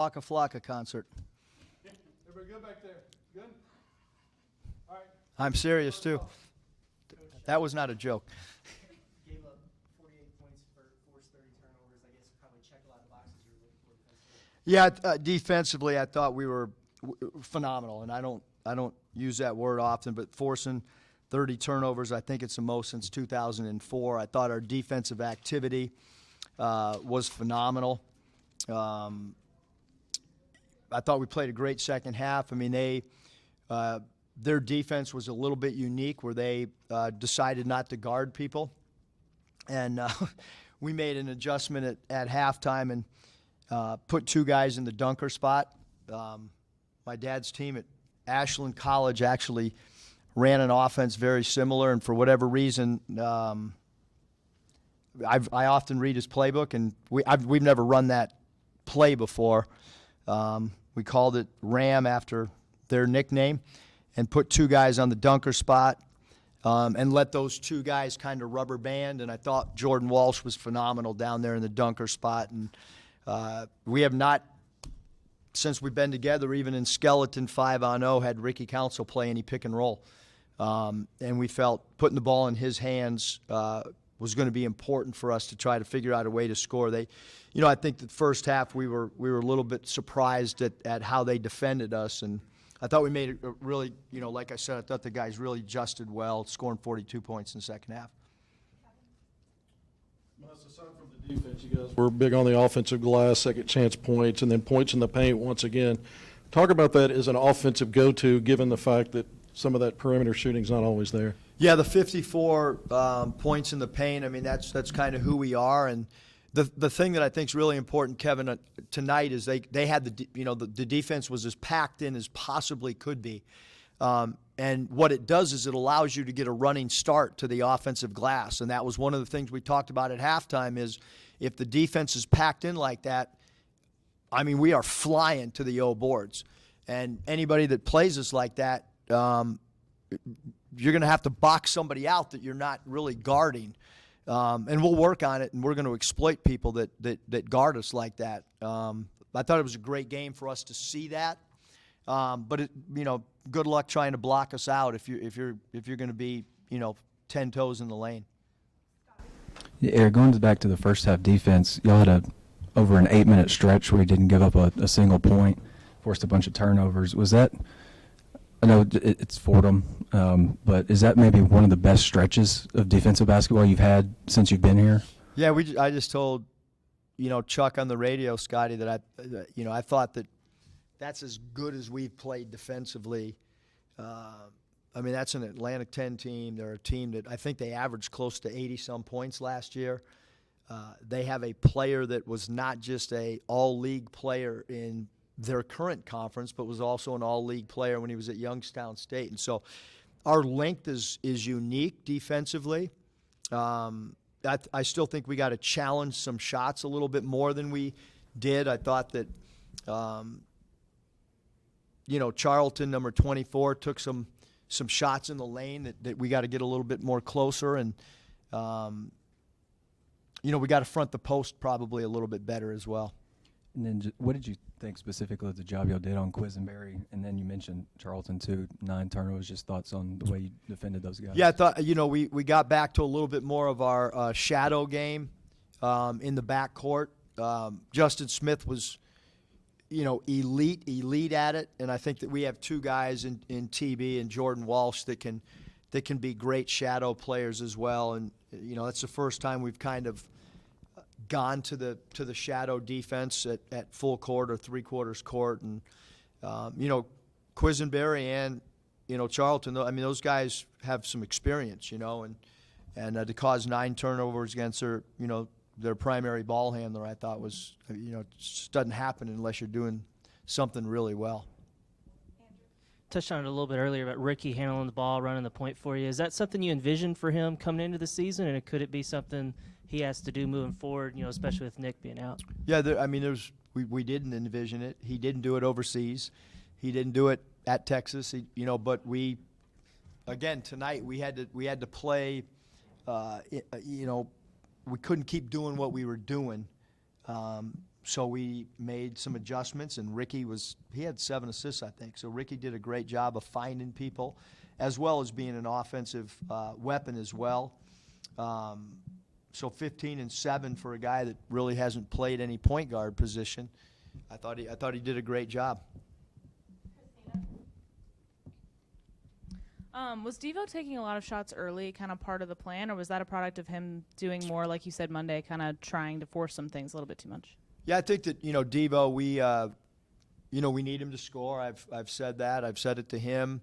Flocka Flocka concert. Everybody good back there? Good? All right. I'm serious, too. That was not a joke. Gave up 48 points for forced 30 turnovers. I guess probably check a lot of boxes you're looking for defensively. Yeah, defensively, I thought we were phenomenal, and I don't use that word often, but forcing 30 turnovers, I think it's the most since 2004. I thought our defensive activity was phenomenal. I thought we played a great second half. I mean, their defense was a little bit unique where they decided not to guard people. And we made an adjustment at halftime and put two guys in the dunker spot. My dad's team at Ashland College actually ran an offense very similar, and for whatever reason, I often read his playbook, and we've never run that play before. We called it Ram after their nickname, and put two guys on the dunker spot and let those two guys kind of rubber band. And I thought Jordan Walsh was phenomenal down there in the dunker spot. And we have not, since we've been together, even in skeleton 5-on-0, had Ricky Council play any pick and roll. And we felt putting the ball in his hands was going to be important for us to try to figure out a way to score. I think the first half we were a little bit surprised at how they defended us, and I thought we made it really, like I said, I thought the guys really adjusted well, scoring 42 points in the second half. Aside from the defense, you guys were big on the offensive glass, second chance points, and then points in the paint once again. Talk about that as an offensive go-to, given the fact that some of that perimeter shooting's not always there. Yeah, the 54 points in the paint, I mean, that's kind of who we are. And the thing that I think is really important, Kevin, tonight is they had the defense was as packed in as possibly could be. And what it does is it allows you to get a running start to the offensive glass. And that was one of the things we talked about at halftime is if the defense is packed in like that, I mean, we are flying to the O boards. And anybody that plays us like that, you're going to have to box somebody out that you're not really guarding. And we'll work on it, and we're going to exploit people that guard us like that. I thought it was a great game for us to see that. But good luck trying to block us out if you're going to be 10 toes in the lane. Yeah, Eric, going back to the first half defense, y'all had over an 8-minute stretch where you didn't give up a single point, forced a bunch of turnovers. Was that? I know it's Fordham, but is that maybe one of the best stretches of defensive basketball you've had since you've been here? Yeah, I just told Chuck on the radio, Scotty, that I thought that's as good as we've played defensively. I mean, that's an Atlantic 10 team. They're a team that I think they averaged close to 80-some points last year. They have a player that was not just a all-league player in their current conference, but was also an all-league player when he was at Youngstown State. And so our length is unique defensively. I still think we got to challenge some shots a little bit more than we did. I thought that, Charlton, number 24, took some shots in the lane that we got to get a little bit more closer. And, we got to front the post probably a little bit better as well. And then what did you think specifically of the job y'all did on Quisenberry? And then you mentioned Charlton, too, 9 turnovers. Just thoughts on the way you defended those guys? Yeah, I thought, we got back to a little bit more of our shadow game in the backcourt. Justin Smith was, elite at it. And I think that we have two guys in TB and Jordan Walsh that can be great shadow players as well. And, that's the first time we've kind of gone to the shadow defense at full court or three-quarters court. And, Quisenberry and, Charlton, I mean, those guys have some experience, and to cause 9 turnovers against their primary ball handler, I thought was, it just doesn't happen unless you're doing something really well. Touched on it a little bit earlier about Ricky handling the ball, running the point for you. Is that something you envisioned for him coming into the season, and could it be something he has to do moving forward, especially with Nick being out? Yeah, we didn't envision it. He didn't do it overseas. He didn't do it at Texas. But again, tonight we had to play. We couldn't keep doing what we were doing. So we made some adjustments, and he had 7 assists, I think. So Ricky did a great job of finding people, as well as being an offensive weapon as well. So 15 and 7 for a guy that really hasn't played any point guard position. I thought he did a great job. Was Devo taking a lot of shots early, kind of part of the plan, or was that a product of him doing more, like you said Monday, kind of trying to force some things a little bit too much? Yeah, I think that Devo, we need him to score. I've said that. I've said it to him.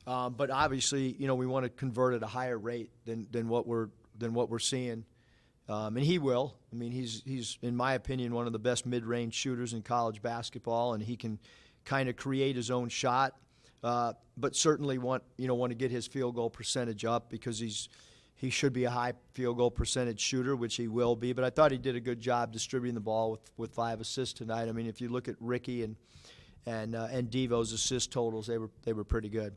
But obviously, we want to convert at a higher rate than what we're seeing. And he will. I mean, he's in my opinion one of the best mid-range shooters in college basketball, and he can kind of create his own shot. But certainly want to get his field goal percentage up, because he should be a high field goal percentage shooter, which he will be. But I thought he did a good job distributing the ball with 5 assists tonight. I mean, if you look at Ricky and Devo's assist totals, they were pretty good.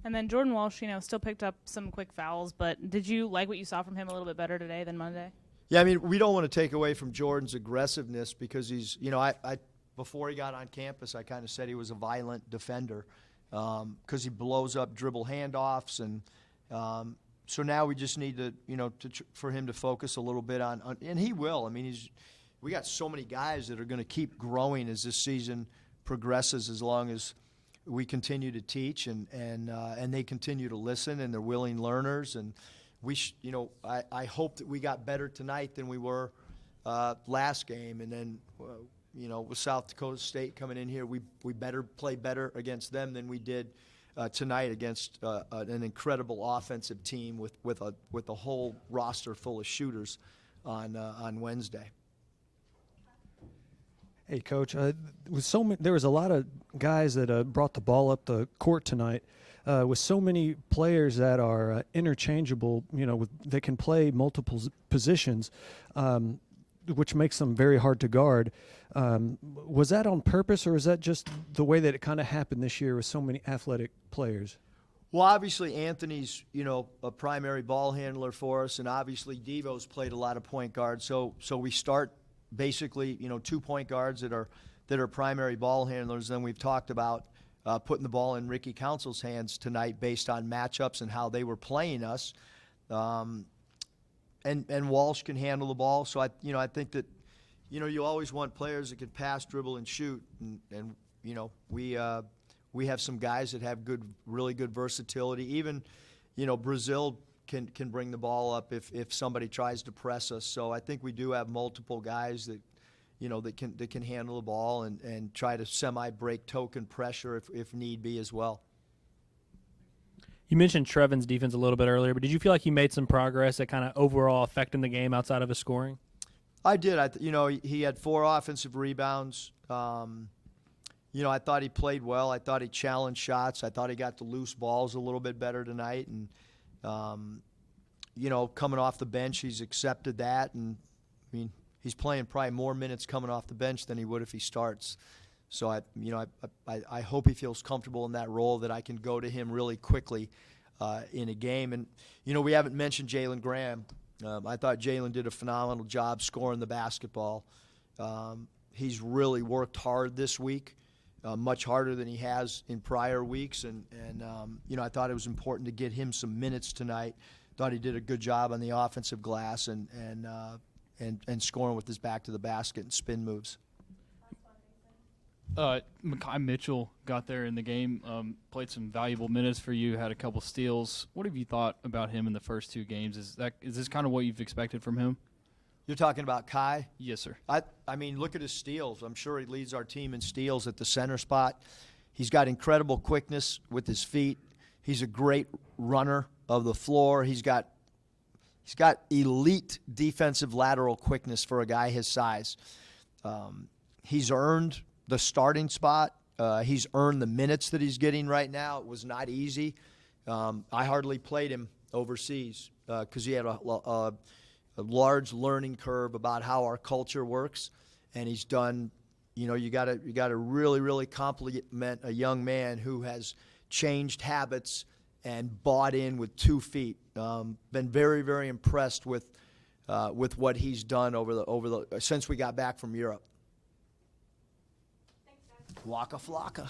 And then Jordan Walsh, still picked up some quick fouls, but did you like what you saw from him a little bit better today than Monday? Yeah, I mean, we don't want to take away from Jordan's aggressiveness, because he's, I before he got on campus, I kind of said he was a violent defender, because he blows up dribble handoffs, and so now we just need to, for him to focus a little bit on, and he will. I mean, we got so many guys that are going to keep growing as this season progresses, as long as we continue to teach and they continue to listen, and they're willing learners. And I hope that we got better tonight than we were last game, and then with South Dakota State coming in here, we better play better against them than we did tonight against an incredible offensive team with a whole roster full of shooters on Wednesday. Hey, Coach. There was a lot of guys that brought the ball up the court tonight. With so many players that are interchangeable, they can play multiple positions, which makes them very hard to guard. Was that on purpose, or is that just the way that it kind of happened this year with so many athletic players? Well, obviously Anthony's, a primary ball handler for us, and obviously Devo's played a lot of point guard. So we start basically, 2 point guards that are primary ball handlers. Then we've talked about putting the ball in Ricky Council's hands tonight based on matchups and how they were playing us. And Walsh can handle the ball. So I think that, you always want players that can pass, dribble, and shoot. And we have some guys that have really good versatility. Even, Brazil can bring the ball up if somebody tries to press us. So I think we do have multiple guys that can handle the ball and try to semi-break token pressure if need be as well. You mentioned Trevin's defense a little bit earlier, but did you feel like he made some progress at kind of overall affecting the game outside of his scoring? I did. He had 4 offensive rebounds. I thought he played well. I thought he challenged shots. I thought he got the loose balls a little bit better tonight. And, coming off the bench, he's accepted that. And, he's playing probably more minutes coming off the bench than he would if he starts. So, I hope he feels comfortable in that role, that I can go to him really quickly in a game. And, we haven't mentioned Jalen Graham. I thought Jalen did a phenomenal job scoring the basketball. He's really worked hard this week, much harder than he has in prior weeks. And I thought it was important to get him some minutes tonight. Thought he did a good job on the offensive glass and scoring with his back to the basket and spin moves. Mekhi Mitchell got there in the game, played some valuable minutes for you, had a couple steals. What have you thought about him in the first 2 games? Is this kind of what you've expected from him? You're talking about Kai? Yes, sir. I mean, look at his steals. I'm sure he leads our team in steals at the center spot. He's got incredible quickness with his feet. He's a great runner of the floor. He's got elite defensive lateral quickness for a guy his size. He's earned the starting spot. He's earned the minutes that he's getting right now. It was not easy. I hardly played him overseas because he had a large learning curve about how our culture works, and he's done. You got to really, really compliment a young man who has changed habits and bought in with 2 feet. Been very, very impressed with what he's done over the since we got back from Europe. Waka flocka.